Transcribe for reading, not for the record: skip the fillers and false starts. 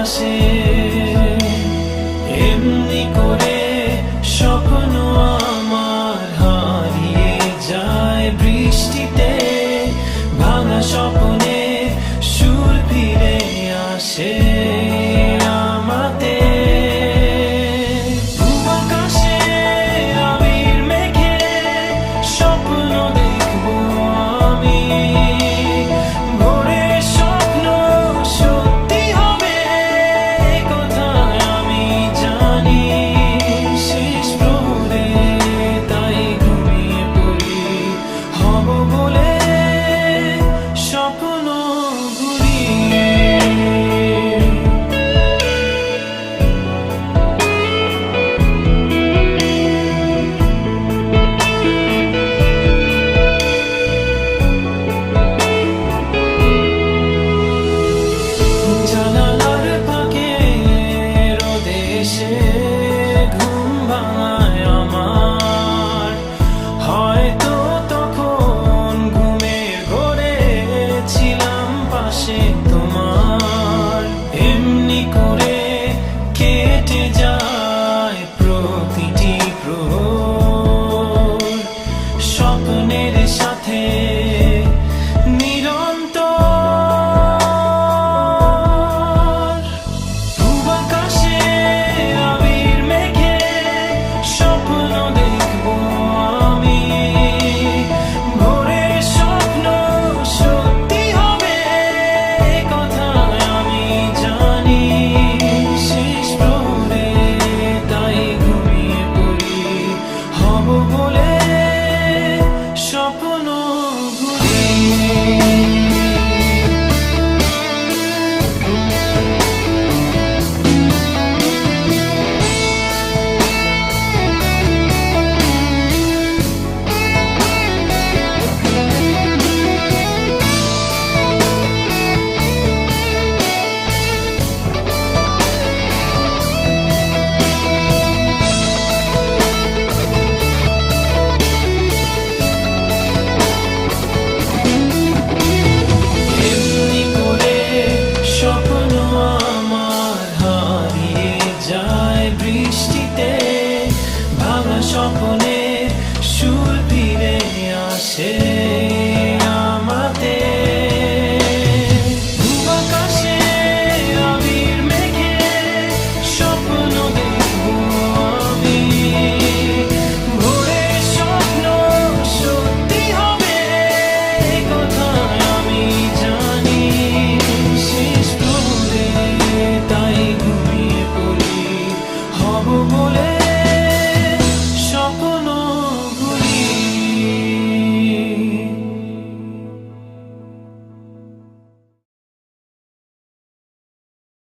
আসে এমনি করে স্বপ্ন আমার হারিয়ে যায় বৃষ্টিতে ভাঙা স্বপ্নে সুর ফিরে আসে আমাতে আকাশে আবির মেঘে স্বপ্ন দেখবো আমি ভোরের স্বপ্ন সত্যি হবে কথা আমি জানি শেষ প্রহরে তাই ঘুমিয়ে পড়ি হব বলে স্বপ্ন ঘুরি জানালার ফাঁকে রোদে এসে ঘুম ভাঙায় আমার হয়তো তখন ঘুমের ঘোরে ছিলাম পাশে তোমার এমনি করে কেটে যায় প্রতিটি প্রহর স্বপ্নের সাথে নিরন্তর পূব আকাশে আবির মেঘে স্বপ্ন দেখবো আমি ভোরের স্বপ্ন সত্যি হবে কথা আমি জানি শেষ প্রহরে তাই ঘুমিয়ে পড়ি হব বলে স্বপ্ন ঘুরি এমনি করে স্বপ্ন আমার হারিয়ে যায় বৃষ্টিতে ভাঙা স্বপ্নের সুর ফিরে আসে আমাতে পূব আকাশে আবির মেঘে স্বপ্ন দেখবো আমি ভোরের স্বপ্ন সত্যি হবে কথা আমি জানি শেষ প্রহরে তাই ঘুমিয়ে পড়ি হব বলে